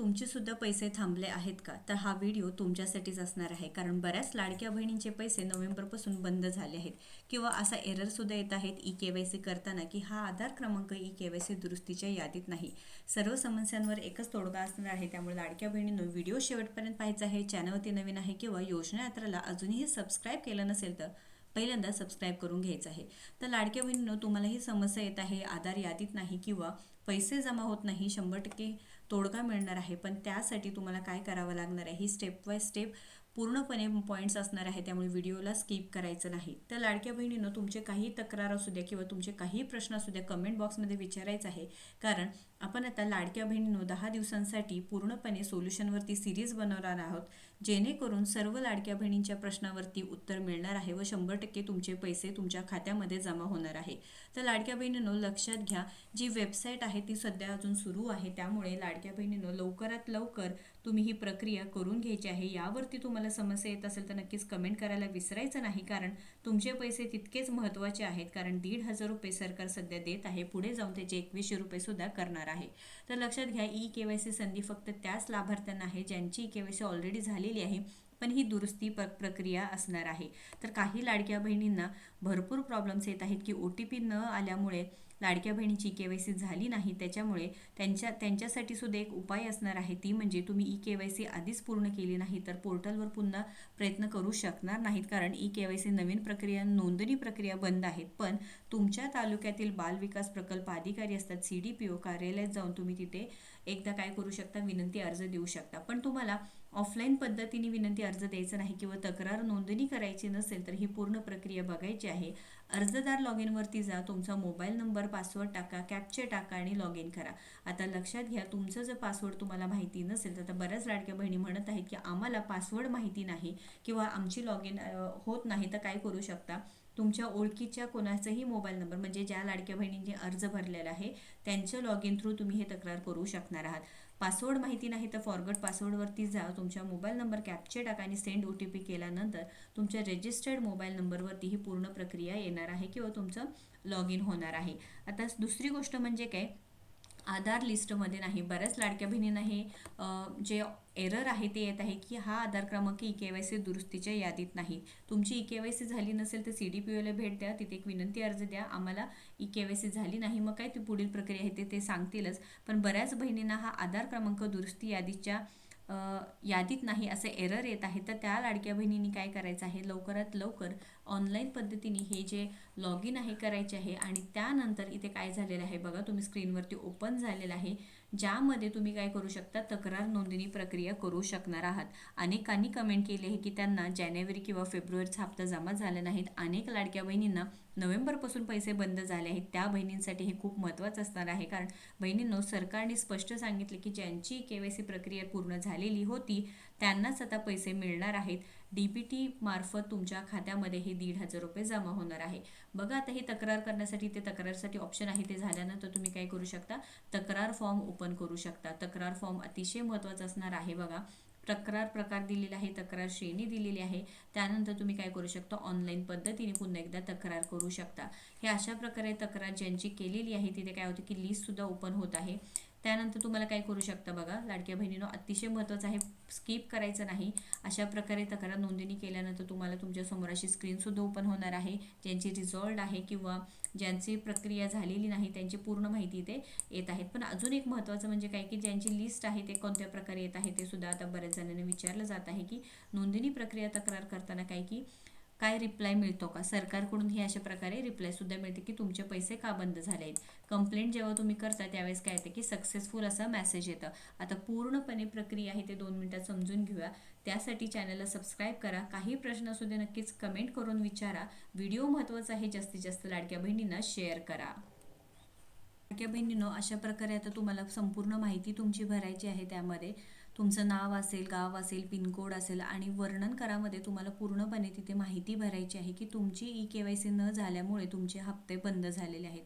तुमचे सुद्धा पैसे थांबले आहेत का? तर हा व्हिडिओ तुमच्यासाठीच असणार आहे. कारण बऱ्याच लाडक्या बहिणींचे पैसे नोव्हेंबरपासून बंद झाले आहेत किंवा असा एररसुद्धा येत आहेत ई-के-वाय-सी करताना की हा आधार क्रमांक ई-के-वाय-सी दुरुस्तीच्या यादीत नाही. सर्व समस्यांवर एकच तोडगा असणार आहे. त्यामुळे लाडक्या बहिणींनो व्हिडिओ शेवटपर्यंत पाहायचा आहे. चॅनलवरती नवीन आहे किंवा योजना यात्राला अजूनही सबस्क्राईब केलं नसेल तर पहिल्यांदा सबस्क्राईब करून घ्यायचं आहे. तर लाडक्या बहिणींनो तुम्हाला ही समस्या येत आहे, आधार यादीत नाही किंवा पैसे जमा होत नाही, 100% तोडगा मिळणार आहे. पण त्यासाठी तुम्हाला काय करावं लागणार आहे ही स्टेप बाय स्टेप पूर्णपणे पॉईंट्स असणार आहे. त्यामुळे व्हिडिओला स्किप करायचं नाही. तर लाडक्या बहिणींनो तुमचे काही तक्रार असू द्या किंवा तुमचे काही प्रश्न असू द्या कमेंट बॉक्समध्ये विचारायचं आहे. कारण आपण आता लाडक्या बहिणींनो 10 दिवसांसाठी पूर्णपणे सोल्युशनवरती सिरीज बनवणार आहोत, जेणेकरून सर्व लाडक्या बहिणींच्या प्रश्नावरती उत्तर मिळणार आहे व 100% तुमचे पैसे तुमच्या खात्यामध्ये जमा होणार आहे. तर लाडक्या बहिणींनो लक्षात घ्या, जी वेबसाईट आहे ती सध्या अजून सुरू आहे. त्यामुळे लाडक्या बहिणींनो लवकरात लवकर तुम्ही ही प्रक्रिया करून घ्यायची आहे. यावरती तुम्हाला समस्या येत असेल तर नक्कीच कमेंट करायला विसरायचं नाही. कारण तुमचे पैसे तितकेच महत्त्वाचे आहेत. कारण 1,500 रुपये सरकार सध्या देत आहे, पुढे जाऊन त्याचे 2100 रुपये सुद्धा करणार आहे. तर लक्षात घ्या, ई-के-वाय-सी संधी फक्त त्याच लाभार्थ्यांना आहे ज्यांची ई-के-वाय-सी ऑलरेडी झालेली आहे, पण ही दुरुस्ती प्रक्रिया असणार आहे. तर काही लाडक्या बहिणींना भरपूर प्रॉब्लेम्स येत आहेत की OTP न आल्यामुळे लाडक्या बहिणीची ई-के-वाय-सी झाली नाही. त्याच्यामुळे त्यांच्यासाठी सुद्धा एक उपाय असणार आहे, ती म्हणजे तुम्ही ई-के-वाय-सी आधीच पूर्ण केली नाही तर पोर्टलवर पुन्हा प्रयत्न करू शकणार नाहीत. कारण ई-के-वाय-सी नवीन प्रक्रिया, नोंदणी प्रक्रिया बंद आहेत. पण तुमच्या तालुक्यातील बाल विकास प्रकल्प अधिकारी असतात, CDPO कार्यालयात जाऊन तुम्ही तिथे एकदा काय करू शकता, विनंती अर्ज देऊ शकता. पण तुम्हाला ऑफलाईन पद्धतीने विनंती अर्ज द्यायचा नाही किंवा तक्रार नोंदणी करायची नसेल तर ही पूर्ण प्रक्रिया बघायची आहे. अर्जदार लॉग इनवरती जा, तुमचा मोबाईल नंबर, पासवर्ड टाका, कॅप्चे टाका आणि लॉग इन करा. आता लक्षात घ्या, तुमचं जर पासवर्ड तुम्हाला माहिती नसेल तर बऱ्याच लाडक्या बहिणी म्हणत आहेत की आम्हाला पासवर्ड माहिती नाही किंवा आमची लॉग इन होत नाही. तर काय करू शकता, तुमच्या ओळखीच्या कोणाचाही मोबाईल नंबर, म्हणजे ज्या लाडक्या बहिणींनी अर्ज भरलेला आहे त्यांच्या लॉग इन थ्रू तुम्ही हे तक्रार करू शकणार आहात. पासवर्ड माहिती नाही तर फॉरगॉट पासवर्डवरती जा, तुमच्या मोबाईल नंबर कॅप्चे टाका आणि सेंड OTP केल्यानंतर तुमच्या रजिस्टर्ड मोबाईल नंबरवरती ही पूर्ण प्रक्रिया येणार आहे किंवा तुमचं लॉग इन होणार आहे. आता दुसरी गोष्ट म्हणजे काय, आधार लिस्टमध्ये नाही. बऱ्याच लाडक्या बहिणींना हे जे एरर आहे ते येत आहे की हा आधार क्रमांक ई-के-वाय-सी दुरुस्तीच्या यादीत नाही. तुमची ई-के-वाय-सी झाली नसेल तर CDPOला भेट द्या, तिथे एक विनंती अर्ज द्या, आम्हाला ई-के-वाय-सी झाली नाही. मग काय ती पुढील प्रक्रिया आहे ते सांगतीलच. पण बऱ्याच बहिणींना हा आधार क्रमांक दुरुस्ती यादीत नाही असे एरर येत आहे. तर त्या लाडक्या बहिणींनी काय करायचं आहे, लवकरात लवकर ऑनलाईन पद्धतीने हे जे लॉग इन आहे करायचे आहे. आणि त्यानंतर इथे काय झालेलं आहे बघा, तुम्ही स्क्रीनवरती ओपन झालेलं आहे, ज्यामध्ये तुम्ही काय करू शकता, तक्रार नोंदणी प्रक्रिया करू शकणार आहात. अनेकांनी कमेंट केली आहे की त्यांना जानेवारी किंवा फेब्रुवारीचा हप्ता जमा झाला नाहीत. अनेक लाडक्या बहिणींना नोव्हेंबरपासून पैसे बंद झाले आहेत. त्या बहिणींसाठी हे खूप महत्त्वाचं असणार आहे. कारण बहिणींनो, सरकारने स्पष्ट सांगितले की ज्यांची के-वाय-सी प्रक्रिया पूर्ण झालेली होती त्यांनाच आता पैसे मिळणार आहेत. DBT मार्फत तुमच्या खात्यामध्ये हे 1,500 रुपये जमा होणार आहे. बघा, आता ही तक्रार करण्यासाठी ते तक्रारसाठी ऑप्शन आहे, ते झाल्यानंतर तुम्ही काय करू शकता, तक्रार फॉर्म ओपन करू शकता. तक्रार फॉर्म अतिशय महत्त्वाचा असणार आहे. बघा, तक्रार प्रकार दिलेला आहे, तक्रार श्रेणी दिलेली आहे. त्यानंतर तुम्ही काय करू शकता, ऑनलाईन पद्धतीने पुन्हा एकदा तक्रार करू शकता. हे अशा प्रकारे तक्रार ज्यांची केलेली आहे तिथे काय होतं की लिस्टसुद्धा ओपन होत आहे. त्यानंतर तुम्हाला काय करू शकता, बघा लाडक्या बहिणींनो, अतिशय महत्त्वाचं आहे, स्किप करायचं नाही. अशा प्रकारे तक्रार नोंदणी केल्यानंतर तुम्हाला तुमच्यासमोर अशी स्क्रीनसुद्धा ओपन होणार आहे. ज्यांची रिझॉल्ट आहे किंवा ज्यांची प्रक्रिया झालेली नाही त्यांची पूर्ण माहिती इथे येत आहेत. पण अजून एक महत्त्वाचं म्हणजे काय की ज्यांची लिस्ट आहे ते कोणत्या प्रकारे येत आहे ते सुद्धा आता बऱ्याच जणांना विचारलं जात आहे की नोंदणी प्रक्रिया तक्रार करताना काय रिप्लाय मिळतो का. सरकारकडून ही अशा प्रकारे रिप्लायसुद्धा मिळते की तुमचे पैसे का बंद झाले आहेत. कंप्लेंट जेव्हा तुम्ही करता त्यावेळेस काय येते की सक्सेसफुल असा मेसेज येतं. आता पूर्णपणे प्रक्रिया आहे ते 2 मिनिटात समजून घेऊया. त्यासाठी चॅनलला सबस्क्राईब करा. काही प्रश्न असू दे नक्कीच कमेंट करून विचारा. व्हिडिओ महत्त्वाचा आहे, जास्तीत जास्त लाडक्या बहिणींना शेअर करा. लाडक्या बहिणींनो, अशा प्रकारे आता तुम्हाला संपूर्ण माहिती तुमची भरायची आहे. त्यामध्ये तुमचं नाव असेल, गाव असेल, पिनकोड असेल आणि वर्णन करामध्ये तुम्हाला पूर्णपणे तिथे माहिती भरायची आहे की तुमची ई-के-वाय-सी न झाल्यामुळे तुमचे हप्ते बंद झालेले आहेत.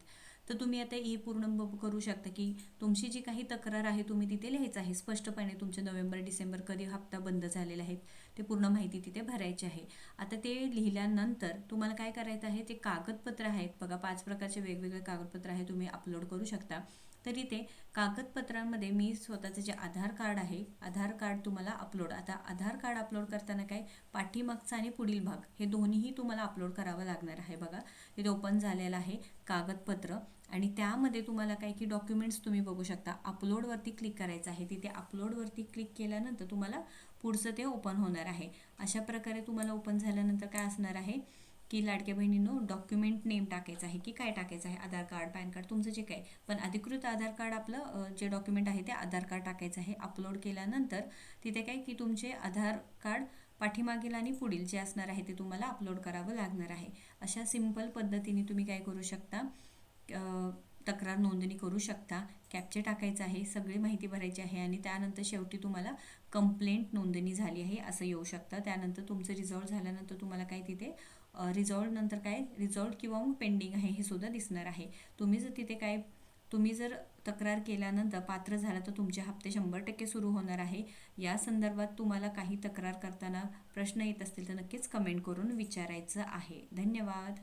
तर तुम्ही आता पूर्ण करू शकता की तुमची जी काही तक्रार आहे तुम्ही तिथे लिहायचं आहे स्पष्टपणे. तुमचे नोव्हेंबर डिसेंबर कधी हप्ता बंद झालेला आहे ते पूर्ण माहिती तिथे भरायची आहे. आता ते लिहिल्यानंतर तुम्हाला काय करायचं आहे, ते कागदपत्र आहेत बघा, 5 प्रकारचे वेगवेगळे कागदपत्र आहे, तुम्ही अपलोड करू शकता. तर इथे कागदपत्रांमध्ये मी स्वतःचं जे आधार कार्ड आहे, आधार कार्ड तुम्हाला अपलोड, आता आधार कार्ड अपलोड करताना काय पाठीमागचा आणि पुढील भाग हे दोन्हीही तुम्हाला अपलोड करावं लागणार आहे. बघा इथे ओपन झालेलं आहे कागदपत्र आणि त्यामध्ये तुम्हाला काय की डॉक्युमेंट्स तुम्ही बघू शकता. अपलोडवरती क्लिक करायचं आहे. तिथे अपलोडवरती क्लिक केल्यानंतर तुम्हाला पुढचं ते ओपन होणार आहे. अशा प्रकारे तुम्हाला ओपन झाल्यानंतर काय असणार आहे की लाडक्या बहिणींनो डॉक्युमेंट नेम टाकायचं आहे की काय टाकायचं आहे, आधार कार्ड, पॅन कार्ड, तुमचं जे काय, पण अधिकृत आधार कार्ड आपलं जे डॉक्युमेंट आहे ते आधार कार्ड टाकायचं आहे. अपलोड केल्यानंतर तिथे काय की तुमचे आधार कार्ड पाठीमागील आणि पुढील जे असणार आहे ते तुम्हाला अपलोड करावं लागणार आहे. अशा सिंपल पद्धतीने तुम्ही काय करू शकता, तक्रार नोंदणी करू शकता. कॅप्चे टाकायचं आहे, सगळी माहिती भरायची आहे आणि त्यानंतर शेवटी तुम्हाला कंप्लेंट नोंदणी झाली आहे असं येऊ शकतं. त्यानंतर तुमचं रिझॉल्व झाल्यानंतर तुम्हाला काय तिथे रिझॉल्व नंतर काय रिझॉल्व किंवा मग पेंडिंग आहे हे सुद्धा दिसणार आहे. तुम्ही जर तक्रार केल्यानंतर पात्र झाला तर तुमचे हप्ते 100% सुरू होणार आहे. या संदर्भात तुम्हाला काही तक्रार करताना प्रश्न येत असतील तर नक्कीच कमेंट करून विचारायचं आहे. धन्यवाद.